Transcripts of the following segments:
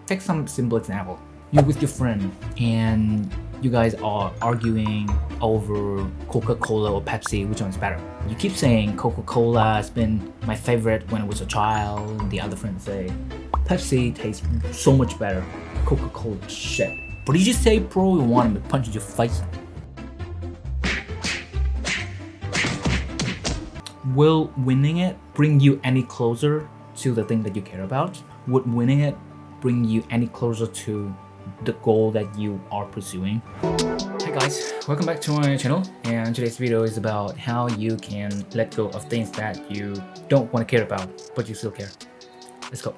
Take some simple example. You're with your friend and you guys are arguing over Coca-Cola or Pepsi, which one's better. You keep saying Coca-Cola has been my favorite when I was a child. The other friends say Pepsi tastes so much better. Coca-Cola shit. But you just say pro, you want him to punch your face. Will winning it bring you any closer to the thing that you care about? Would winning it bring you any closer to the goal that you are pursuing? Hi guys, welcome back to my channel, and today's video is about how you can let go of things that you don't want to care about but you still care. Let's go.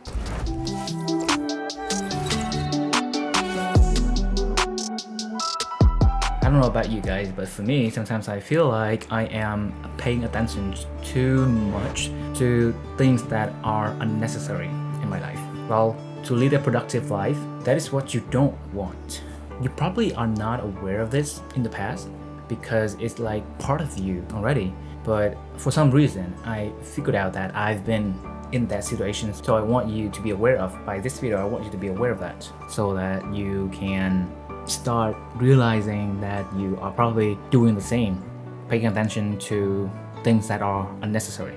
I don't know about you guys, but for me, sometimes I feel like I am paying attention too much to things that are unnecessary in my life. Well, to lead a productive life, that is what you don't want. You probably are not aware of this in the past because it's like part of you already. But for some reason, I figured out that I've been in that situation. So I want you to be aware of, by this video, I want you to be aware of that so that you can start realizing that you are probably doing the same, paying attention to things that are unnecessary.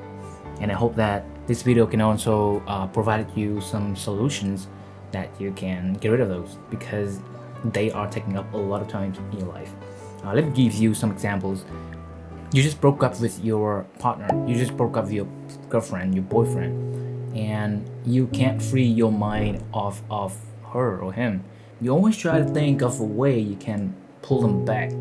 And I hope that this video can also provide you some solutions that you can get rid of those, because they are taking up a lot of time in your life. Let me give you some examples. You just broke up with your partner, you just broke up with your girlfriend, your boyfriend, and you can't free your mind off of her or him. You always try to think of a way you can pull them back.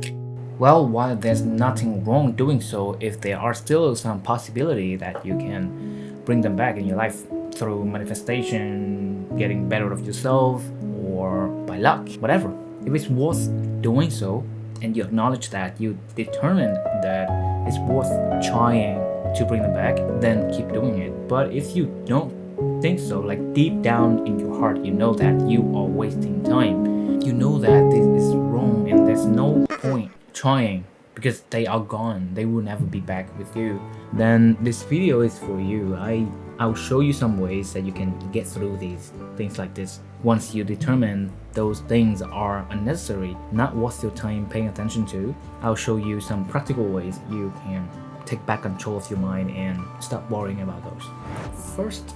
Well, while there's nothing wrong doing so, if there are still some possibility that you can bring them back in your life through manifestation, getting better of yourself, or by luck, whatever. If it's worth doing so, and you acknowledge that, you determine that it's worth trying to bring them back, then keep doing it. But if you don't think so, like deep down in your heart, you know that you are wasting time. You know that this is wrong and there's no point trying because they are gone. They will never be back with you. Then this video is for you. I'll show you some ways that you can get through these things like this. Once you determine those things are unnecessary, not worth your time paying attention to, I'll show you some practical ways you can take back control of your mind and stop worrying about those. First,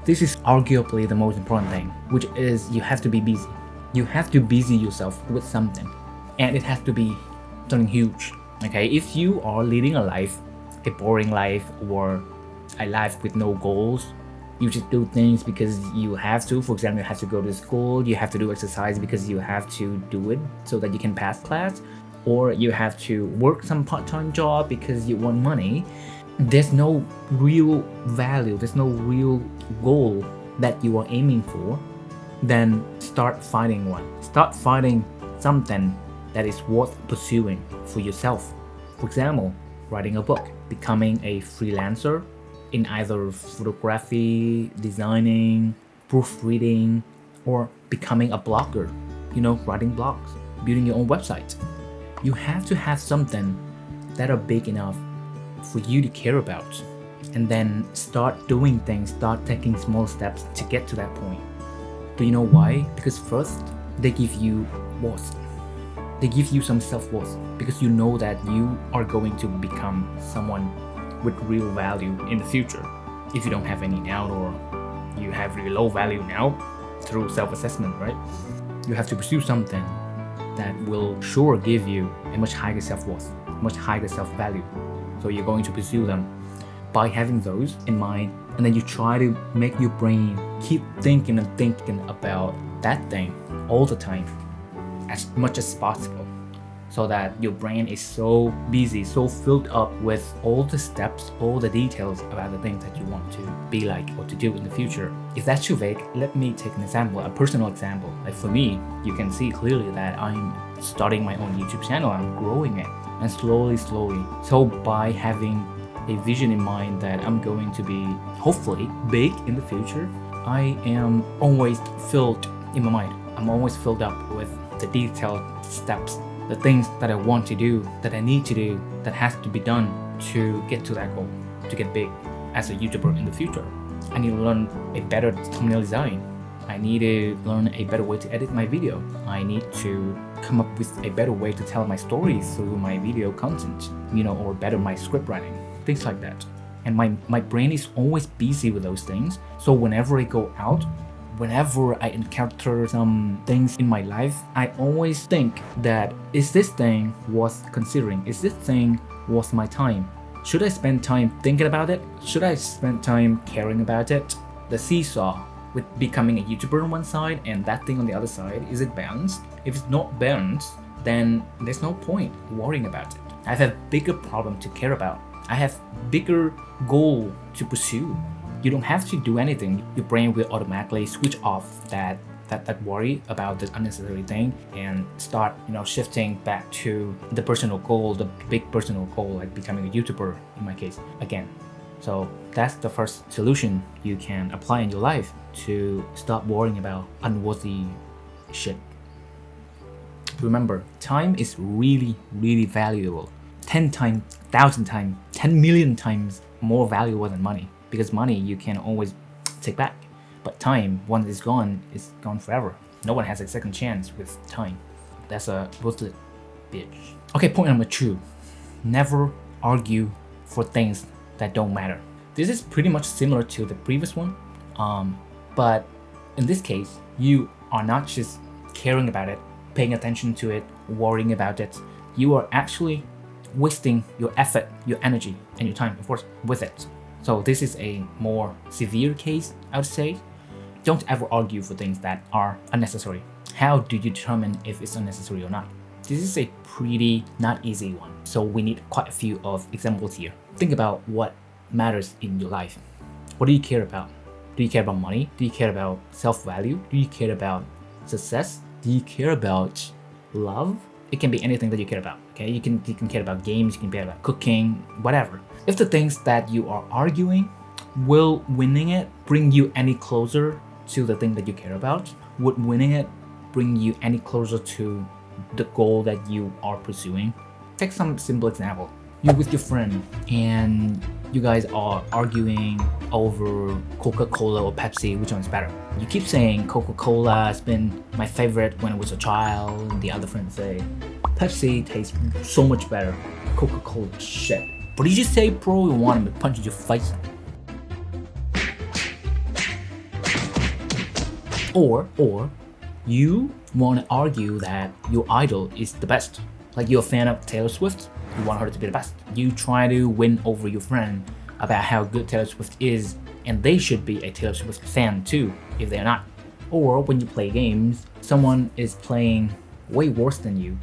this is arguably the most important thing, which is you have to be busy. You have to busy yourself with something, and it has to be something huge. Okay, if you are leading a life, a boring life, or a life with no goals, you just do things because you have to. For example, you have to go to school, you have to do exercise because you have to do it so that you can pass class, or you have to work some part-time job because you want money. There's no real value, there's no real goal that you are aiming for. Then start finding one. Start finding something that is worth pursuing for yourself. For example, writing a book, becoming a freelancer in either photography, designing, proofreading, or becoming a blogger, writing blogs, building your own website. You have to have something that are big enough for you to care about, and then start doing things, start taking small steps to get to that point. Do you know why? Because first, they give you worth. They give you some self-worth because you know that you are going to become someone with real value in the future. If you don't have any now, or you have really low value now through self-assessment, right? You have to pursue something that will sure give you a much higher self-worth, much higher self-value. So you're going to pursue them by having those in mind, and then you try to make your brain keep thinking and thinking about that thing all the time, as much as possible, so that your brain is so busy, so filled up with all the steps, all the details about the things that you want to be like or to do in the future. If that's too vague, let me take an example, a personal example. Like for me, you can see clearly that I'm starting my own YouTube channel, I'm growing it, and slowly. So by having a vision in mind that I'm going to be hopefully big in the future, I am always filled in my mind. I'm always filled up with the detailed steps, the things that I want to do, that I need to do, that has to be done to get to that goal, to get big as a YouTuber in the future. I need to learn a better thumbnail design. I need to learn a better way to edit my video. I need to come up with a better way to tell my story through my video content, or better my script writing, things like that. And my brain is always busy with those things. So whenever I go out, whenever I encounter some things in my life, I always think that, is this thing worth considering? Is this thing worth my time? Should I spend time thinking about it? Should I spend time caring about it? The seesaw with becoming a YouTuber on one side and that thing on the other side, is it balanced? If it's not balanced, then there's no point worrying about it. I have a bigger problem to care about. I have bigger goal to pursue. You don't have to do anything. Your brain will automatically switch off that worry about the unnecessary thing and start, shifting back to the personal goal, the big personal goal, like becoming a YouTuber in my case again. So that's the first solution you can apply in your life to stop worrying about unworthy shit. Remember, time is really, really valuable. 10 times, 1,000 times, 10 million times more valuable than money. Because money you can always take back. But time, once it's gone forever. No one has a second chance with time. That's a worthless bitch. Okay, point number 2. Never argue for things that don't matter. This is pretty much similar to the previous one. But in this case, you are not just caring about it, paying attention to it, worrying about it. You are actually wasting your effort, your energy, and your time, of course, with it. So this is a more severe case, I would say. Don't ever argue for things that are unnecessary. How do you determine if it's unnecessary or not? This is a pretty not easy one. So we need quite a few of examples here. Think about what matters in your life. What do you care about? Do you care about money? Do you care about self-value? Do you care about success? Do you care about love? It can be anything that you care about. Okay, you can care about games, you can care about cooking, whatever. If the things that you are arguing, will winning it bring you any closer to the thing that you care about? Would winning it bring you any closer to the goal that you are pursuing? Take some simple example. You're with your friend and you guys are arguing over Coca-Cola or Pepsi, which one's better. You keep saying Coca-Cola has been my favorite when I was a child, and the other friends say Pepsi tastes so much better. Coca-Cola shit. What did you say, bro? You want me to punch your face? Or you want to argue that your idol is the best. Like you're a fan of Taylor Swift, you want her to be the best. You try to win over your friend about how good Taylor Swift is, and they should be a Taylor Swift fan too, if they're not. Or when you play games, someone is playing way worse than you.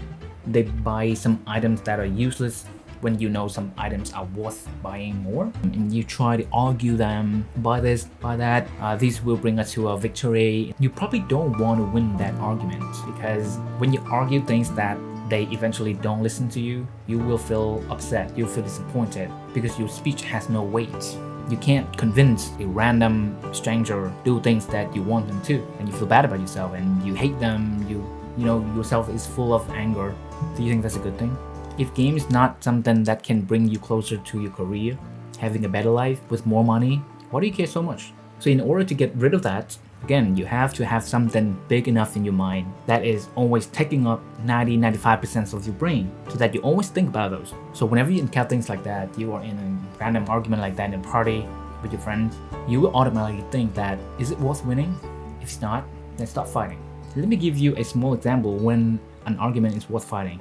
They buy some items that are useless when you know some items are worth buying more, and you try to argue them, buy this, buy that, this will bring us to a victory. You probably don't want to win that argument, because when you argue things that they eventually don't listen to you, you will feel upset, you'll feel disappointed, because your speech has no weight. You can't convince a random stranger do things that you want them to, and you feel bad about yourself and you hate them, you know yourself is full of anger. Do you think that's a good thing? If game is not something that can bring you closer to your career, having a better life with more money, why do you care so much? So in order to get rid of that, again, you have to have something big enough in your mind that is always taking up 90-95% of your brain, so that you always think about those. So whenever you encounter things like that, you are in a random argument like that in a party with your friends, you will automatically think that, is it worth winning? If it's not, then stop fighting. Let me give you a small example when an argument is worth fighting.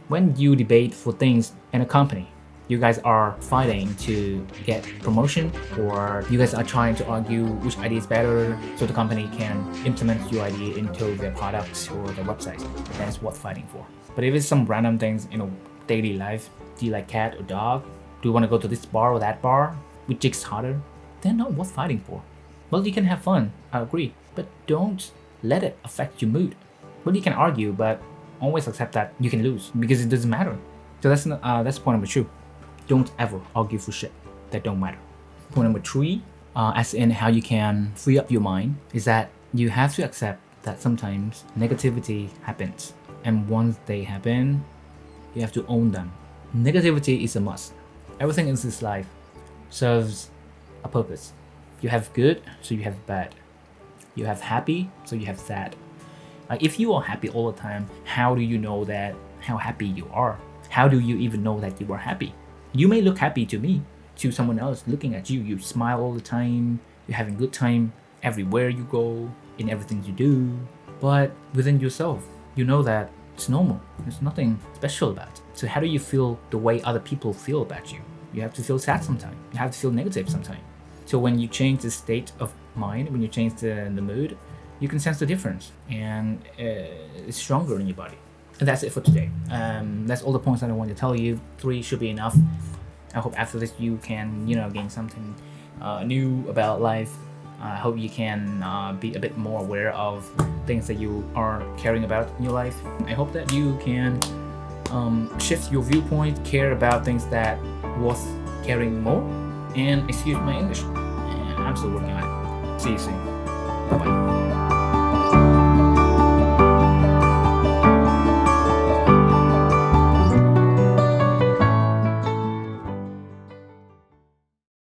When you debate for things in a company, you guys are fighting to get promotion, or you guys are trying to argue which idea is better so the company can implement your idea into their products or their website. That's worth fighting for. But if it's some random things in a daily life, do you like cat or dog? Do you want to go to this bar or that bar? Which is harder? They're not worth fighting for. Well, you can have fun, I agree, but don't let it affect your mood. Well, you can argue, but always accept that you can lose, because it doesn't matter. So that's point number 2. Don't ever argue for shit that don't matter. Point number 3, as in how you can free up your mind, is that you have to accept that sometimes negativity happens, and once they happen, you have to own them. Negativity is a must. Everything in this life serves a purpose. You have good, so you have bad. You have happy, so you have sad. Like if you are happy all the time, how do you know that how happy you are? How do you even know that you are happy? You may look happy to me, to someone else looking at you. You smile all the time, you're having good time everywhere you go, in everything you do. But within yourself, you know that it's normal. There's nothing special about it. So how do you feel the way other people feel about you? You have to feel sad sometimes. You have to feel negative sometimes. So when you change the state of mind, when you change the mood, you can sense the difference, and it's stronger in your body. And that's it for today. That's all the points that I want to tell you. 3 should be enough. I hope after this you can, gain something new about life. I hope you can be a bit more aware of things that you are caring about in your life. I hope that you can shift your viewpoint, care about things that worth caring more. And excuse my English. And I'm still working on it. See you soon. Bye-bye.